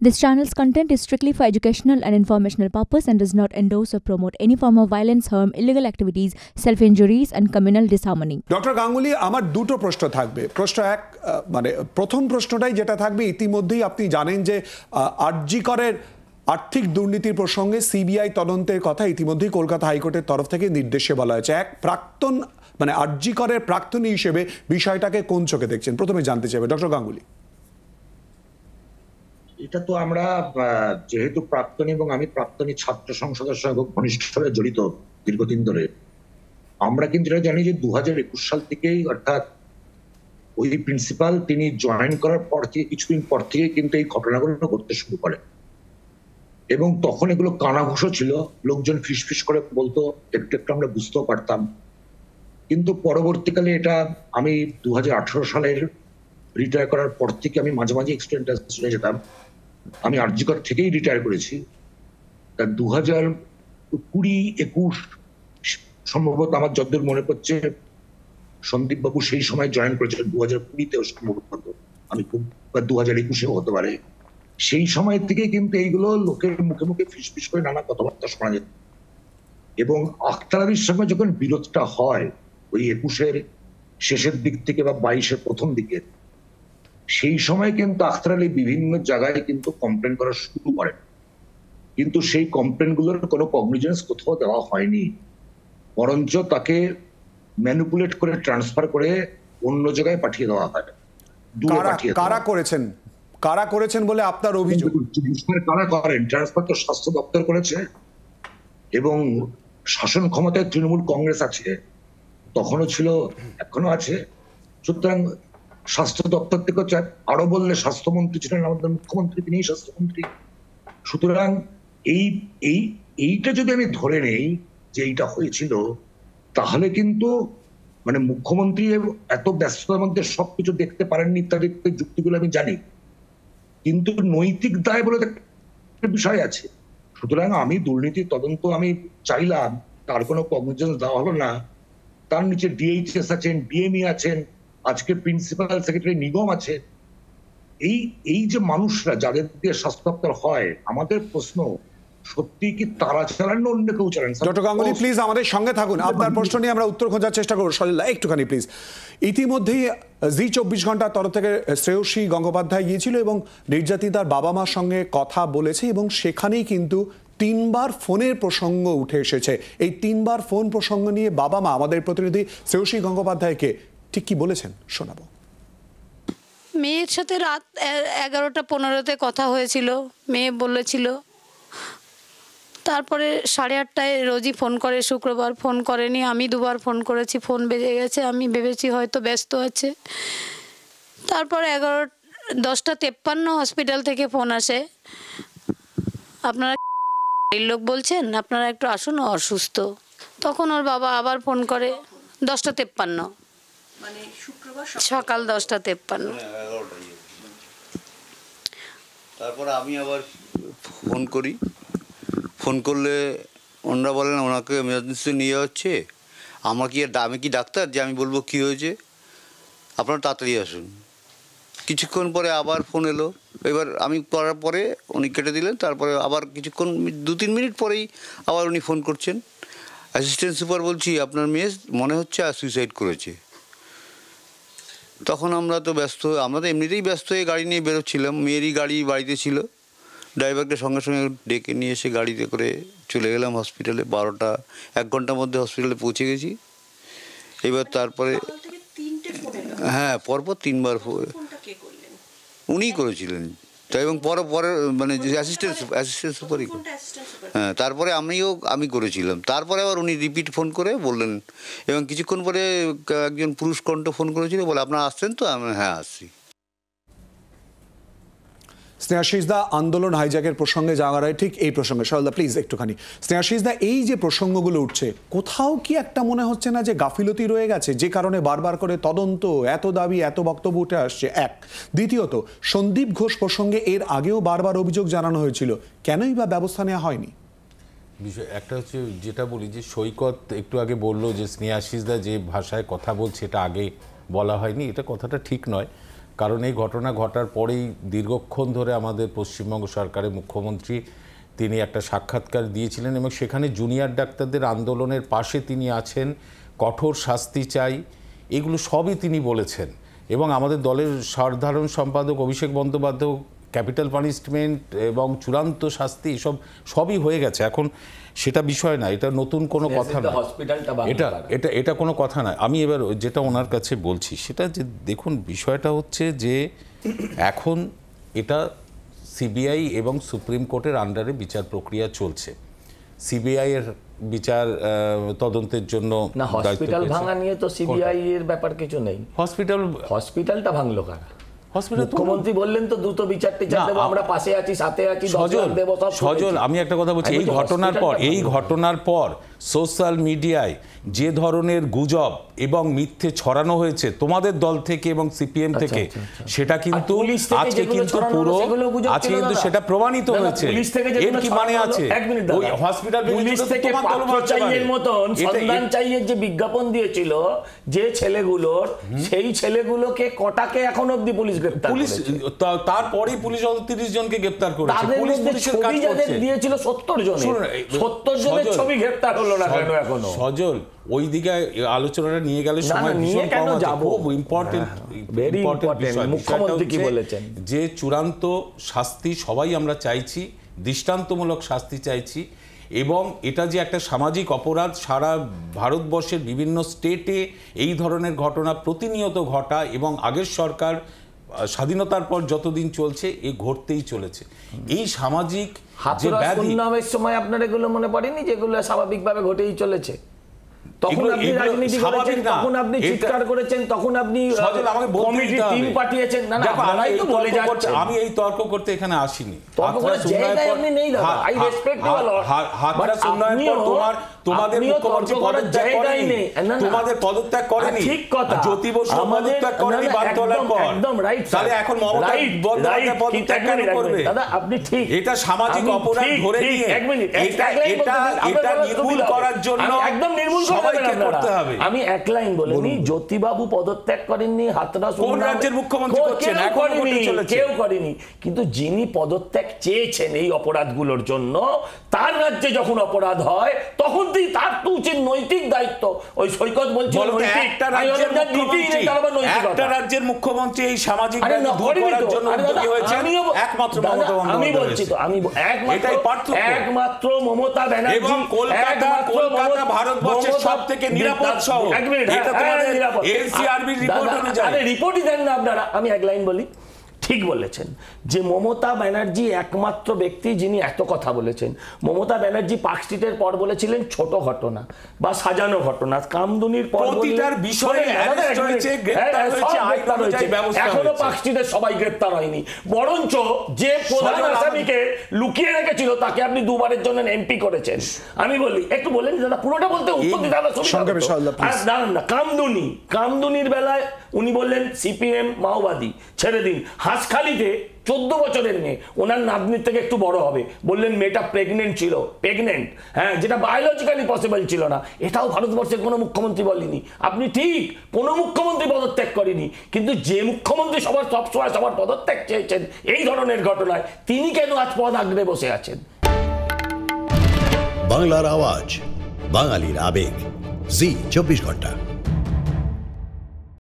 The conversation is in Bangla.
This channel's content is strictly for educational and informational purpose and does not endorse or promote any form of violence, harm, illegal activities, self-injuries and communal disharmony. Doctor Ganguly, আমার দুটো প্রশ্ন থাকবে। প্রশ্ন এক, মানে প্রথম প্রশ্নটাই যেটা থাকবে, ইতিমধ্যেই আপনি জানেন যে আরজি করের আর্থিক দুর্নীতির প্রসঙ্গে সিবিআই তদন্তের কথা ইতিমধ্যেই কলকাতা হাইকোর্টের তরফ থেকে নির্দেশে বলা হয়েছে। এক প্রাক্তন মানে আরজি করের প্রাক্তনী হিসেবে বিষয়টাকে কোন চোখে দেখছেন, প্রথমে জানতে চাইবে ডক্টর গাঙ্গুলি। এটা তো আমরা যেহেতু প্রাক্তনী এবং আমি প্রাক্তনী ছাত্র সংসদের সঙ্গে খুব ঘনিষ্ঠভাবে জড়িত দীর্ঘদিন ধরে, আমরা কিন্তু এটা জানি যে 2021 সাল থেকেই, অর্থাৎ ওই প্রিন্সিপাল তিনি জয়েন করার পর থেকে কিছুদিন পর থেকে কিন্তু এই ঘটনাগুলো ঘটতে শুরু করে এবং তখন এগুলো কানাঘুষো ছিল, লোকজন ফিসফিস করে বলতো, একটু একটু আমরা বুঝতেও পারতাম। কিন্তু পরবর্তীকালে এটা আমি 2018 সালের রিটায়ার করার পর থেকে আমি মাঝে মাঝে এক্সটেন্ডার শুনে যেতাম। আমি আরজি কর থেকেই রিটায়ার করেছি। 2020-21 সম্ভবত আমার যতদূর মনে পড়ছে সন্দীপ বাবু সেই সময় জয়েন করেছিলেন, 2020-তেও সম্ভবত, আমি খুব 2021-এও হতে পারে। সেই সময় থেকে কিন্তু এইগুলো লোকের মুখে মুখে ফিসফিস করে নানা কথাবার্তা শোনা যেত এবং আখতার আলীর সঙ্গে যখন বিরোধটা হয় ওই 21-এর শেষের দিক থেকে বা 22-এর প্রথম দিকে, সেই সময় কিন্তু আখতার আলী বিভিন্ন জায়গায় কিন্তু কমপ্লেন করা শুরু করেন, কিন্তু সেই কমপ্লেন গুলোর কোনো কগনিজেন্স কোথাও দেওয়া হয়নি, বরঞ্চ তাকে ম্যানিপুলেট করে ট্রান্সফার করে অন্য জায়গায় পাঠিয়ে দেওয়া হয়। কারা করেছেন বলে আপনার অভিযোগ? কারা করেন? ট্রান্সফার তো স্বাস্থ্য দপ্তর করেছে এবং শাসন ক্ষমতায় তৃণমূল কংগ্রেস আছে, তখনও ছিল, এখনো আছে। সুতরাং স্বাস্থ্য দপ্তর থেকে আরো বললে স্বাস্থ্যমন্ত্রী ছিলেন আমাদের মুখ্যমন্ত্রী, তিনিই স্বাস্থ্যমন্ত্রী। সুতরাং এইটা যদি আমি ধরে নেই যে এইটা হয়েছিল, তাহলে কিন্তু মানে মুখ্যমন্ত্রী এত ব্যস্ততার মধ্যে সবকিছু দেখতে পারেননি ইত্যাদি যুক্তিগুলো আমি জানি, কিন্তু নৈতিক দায় বলে একটা বিষয় আছে। সুতরাং আমি দুর্নীতি তদন্ত আমি চাইলাম, তার কোনো কগনিজেন্স দেওয়া হলো না। তার নিচে ডিএইচএস আছেন, ডিএমই আছেন, আজকে প্রিন্সিপাল সেক্রেটারি নিগম আছে। এই যে মানুষরা যাদের দিয়ে স্বাস্থ্য দপ্তর হয়, আমাদের প্রশ্ন সত্যি কি তারা চালান না অন্য কেউ চালান? ডক্টর গাঙ্গুলি প্লিজ আমাদের সঙ্গে থাকুন, আপনার প্রশ্ন নিয়ে আমরা উত্তর খোঁজার চেষ্টা করবো। সলিলা একটুখানি প্লিজ। ইতিমধ্যেই জি 24 ঘন্টার তরফ থেকে শ্রেয়সী গঙ্গোপাধ্যায় গিয়েছিল এবং নির্যাতিতার বাবা মার সঙ্গে কথা বলেছে এবং সেখানেই কিন্তু 3বার ফোনের প্রসঙ্গ উঠে এসেছে। এই 3বার ফোন প্রসঙ্গ নিয়ে বাবা মা আমাদের প্রতিনিধি শ্রেয়সী গঙ্গোপাধ্যায়কে ঠিক কি বলেছেন শোনাবো। মেয়ের সাথে রাত 11টা 15-তে কথা হয়েছিল, মেয়ে বলেছিল। তারপরে 8:30টায় রোজই ফোন করে, শুক্রবার ফোন করেনি, আমি 2বার ফোন করেছি, ফোন বেজে গেছে, আমি ভেবেছি হয়তো ব্যস্ত আছে। তারপর 10:53 হসপিটাল থেকে ফোন আসে, আপনারা লোক বলছেন, আপনারা একটু আসুন, অসুস্থ। তখন ওর বাবা আবার ফোন করে 10:53, মানে শুক্রবার সকাল 10:53। তারপর আমি আবার ফোন করি, ফোন করলে ওনারা বলেন ওনাকে এমার্জেন্সি নিয়ে যাচ্ছে। আমি কি ডাক্তার যে আমি বলবো কি হয়েছে, আপনারা তাড়াতাড়ি আসুন। কিছুক্ষণ পরে আবার ফোন এলো, এবার আমি করার পরে উনি কেটে দিলেন। তারপরে আবার কিছুক্ষণ 2-3 মিনিট পরেই আবার উনি ফোন করছেন, অ্যাসিস্ট্যান্ট সুপার বলছি আপনার মেয়ে মনে হচ্ছে আর সুইসাইড করেছে। তখন আমরা তো এমনিতেই ব্যস্ত হয়ে গাড়ি নিয়ে বেরোচ্ছিলাম, মেয়েরই গাড়ি বাড়িতে ছিল, ড্রাইভারকে সঙ্গে সঙ্গে ডেকে নিয়ে এসে গাড়িতে করে চলে গেলাম হসপিটালে। 1 ঘন্টার মধ্যে হসপিটালে পৌঁছে গেছি। এবার তারপরে হ্যাঁ পরপর 3বার উনিই করেছিলেন, তাই এবং পরে মানে অ্যাসিস্ট্যান্ট সুপারই। হ্যাঁ তারপরে আমি করেছিলাম। তারপরে আবার উনি রিপিট ফোন করে বললেন এবং কিছুক্ষণ পরে একজন পুরুষ কণ্ঠ ফোন করেছিল, বলে আপনারা আসছেন তো? আমি হ্যাঁ আসছি। স্নেহাশিসদা, আন্দোলন হাইজ্যাকের প্রসঙ্গে যাওয়ার আগে ঠিক এই প্রসঙ্গে সরলদা প্লিজ একটুখানি। স্নেহাশিসদা, এই যে প্রসঙ্গগুলো উঠছে, কোথাও কি একটা মনে হচ্ছে না যে গাফিলতি রয়ে গেছে, যে কারণে বারবার করে তদন্ত, এত দাবি, এত বক্তব্য উঠে আসছে? এক, দ্বিতীয়ত সন্দীপ ঘোষ প্রসঙ্গে এর আগেও বারবার অভিযোগ জানানো হয়েছিল, কেনই বা ব্যবস্থা নেওয়া হয়নি? বিষয় একটা হচ্ছে যেটা বলি যে সৈকত একটু আগে বললো যে স্নেহাশিসদা যে ভাষায় কথা বলছে এটা আগে বলা হয়নি, এটা কথাটা ঠিক নয়। কারণ এই ঘটনা ঘটার পরেই দীর্ঘক্ষণ ধরে আমাদের পশ্চিমবঙ্গ সরকারের মুখ্যমন্ত্রী তিনি একটা সাক্ষাৎকার দিয়েছিলেন এবং সেখানে জুনিয়র ডাক্তারদের আন্দোলনের পাশে তিনি আছেন, কঠোর শাস্তি চাই, এগুলো সবই তিনি বলেছেন। এবং আমাদের দলের সাধারণ সম্পাদক অভিষেক বন্দ্যোপাধ্যায় ক্যাপিটাল পানিশমেন্ট এবং চূড়ান্ত শাস্তি এসব সবই হয়ে গেছে, এখন সেটা বিষয় না, এটা নতুন কোনো কথা না, এটা কোনো কথা না। আমি এবার যেটা ওনার কাছে বলছি সেটা যে দেখুন, বিষয়টা হচ্ছে যে এখন এটা সিবিআই এবং সুপ্রিম কোর্টের আন্ডারে বিচার প্রক্রিয়া চলছে। সিবিআই এর বিচার তদন্তের জন্য না, হসপিটাল ভাঙা নিয়ে তো সিবিআই এর ব্যাপার কিছু নেই। হসপিটালটা ভাঙলো কারা? মুখ্যমন্ত্রী বললেন তো দ্রুত বিচারটি দেবো, আমরা পাশে আছি, সাথে আছি, সজল আমি একটা কথা বলছি, এই ঘটনার পর সোশ্যাল মিডিয়ায় যে ধরনের গুজব এবং মিথ্যে ছড়ানো হয়েছে তোমাদের দল থেকে এবং সিপিএম থেকে, সেটা কিন্তু আজকে কিন্তু পুরো আজকে কিন্তু সেটা প্রমাণিত হয়েছে। এর কি মানে আছে? ওই হসপিটাল পুলিশ থেকে পাত্রচাইয়ের মতন সন্ধান চাইয়ের যে বিজ্ঞাপন দিয়েছিল যে ছেলেগুলোর, সেই ছেলেগুলোকে কটাকে এখন অবধি পুলিশ গ্রেফতার করেছে? তারপরেই পুলিশ 30 জনকে গ্রেফতার করেছে। পুলিশ পুলিশের কাজ করছে। দিয়েছিল 70 জন, 70 জনের ছবি গ্রেফতার হলো না কেন এখনো? সজল ওই দিকে আলোচনাটা নিয়ে গেলে সময় ভীষণ কম আছে, খুব ইম্পর্টেন্ট মুখ্যমন্ত্রী কি বলেছেন যে চূড়ান্ত শাস্তি সবাই আমরা চাইছি, দৃষ্টান্তমূলক শাস্তি চাইছি, এবং এটা যে একটা সামাজিক অপরাধ, সারা ভারতবর্ষের বিভিন্ন স্টেটে এই ধরনের ঘটনা প্রতিনিয়ত ঘটা এবং আগের সরকার স্বাধীনতার পর যতদিন চলছে এই ঘটতেই চলেছে। এই সামাজিক যে ব্যাধি সময় আপনার এগুলো মনে পড়েনি যেগুলো স্বাভাবিকভাবে ঘটেই চলেছে? তখন আপনি রাজনীতি করেছেন, তখন আপনি চিৎকার করেছেন, তখন আপনি কমিটি টিম পাঠিয়েছেন। না না, আপনারাই তো বলে যাচ্ছেন। আমি এই তর্ক করতে এখানে আসিনি। তর্ক করার জায়গায় আপনি নেই দাদা, আই রেসপেক্ট ইউ লট। তোমাদের মুখ্যমন্ত্রী পদত্যাগ করেনি, তোমাদের পদত্যাগ করেনি, ঠিক কথা। জ্যোতি বসু পদত্যাগ করেনি বাগদলার পর, একদম রাইট। তাহলে এখন মমতা বন্দ্যোপাধ্যায় পদত্যাগ কেন করবে? দাদা আপনি ঠিক, এটা সামাজিক অপরাধ ধরে নিয়ে এটা নির্মূল করার জন্য একদম নির্মূল সবাইকে করতে হবে। আমি এক লাইন বলিনি, জ্যোতিবাবু পদত্যাগ করেননি, হাতরাস কোন রাজ্যের মুখ্যমন্ত্রী করছেন? এখন কেউ করেনি, কিন্তু যিনি পদত্যাগ চেয়েছেন এই অপরাধগুলোর জন্য, তার রাজ্যে যখন অপরাধ হয় তখন তার তো উচিত নৈতিক দায়িত্ব। ওই সৈকত বলছিল একটা রাজ্যের মুখ্যমন্ত্রী এই সামাজিক একমাত্র আমি বলছি তো, আমি একমাত্র মমতা ব্যানার্জি, কলকাতা ভারতবর্ষের সবথেকে নিরাপদ শহর। এটা তোমাদের এনসিআরবি রিপোর্ট অনুযায়ী। আরে রিপোর্টই দেন না আপনারা। আমি এক লাইন বলি, ঠিক বলেছেন যে মমতা ব্যানার্জি একমাত্র ব্যক্তি যিনি এত কথা বলেছেন। মমতা ব্যানার্জি পার্ক স্ট্রিটের পর বলেছিলেন ছোট ঘটনা বা সাজানো ঘটনা, কামদুনির পর এখনো পার্ক স্ট্রিটের সবাই গ্রেপ্তার হয়নি, বরঞ্চ যে প্রধান আসামিকে লুকিয়ে রেখেছিল তাকে আপনি দুবারের জন্য এমপি করেছেন। আমি বলি একটু বলেন দাদা, পুরোটা বলতে উত্তর দিতে হবে। দাঁড়ান না, কামদুনির বেলায় উনি বললেন সিপিএম মাওবাদী, ছেড়ে দিন। হাসখালিতে 14 বছরের মেয়ে, ওনার নাতনির থেকে একটু বড় হবে, বললেন মেয়েটা প্রেগনেন্ট ছিল, হ্যাঁ, যেটা বায়োলজিক্যালি পসিবল ছিল না। এটাও ভারতবর্ষের কোনো মুখ্যমন্ত্রী বলেনি। আপনি ঠিক, কোনো মুখ্যমন্ত্রী পদত্যাগ করেনি, কিন্তু যে মুখ্যমন্ত্রী সবসময় সবার পদত্যাগ চেয়েছেন এই ধরনের ঘটনায়, তিনি কেন আজ পদ আগ্রে বসে আছেন? বাংলার আওয়াজ, বাঙালির আবেগ, জি 24 ঘন্টা।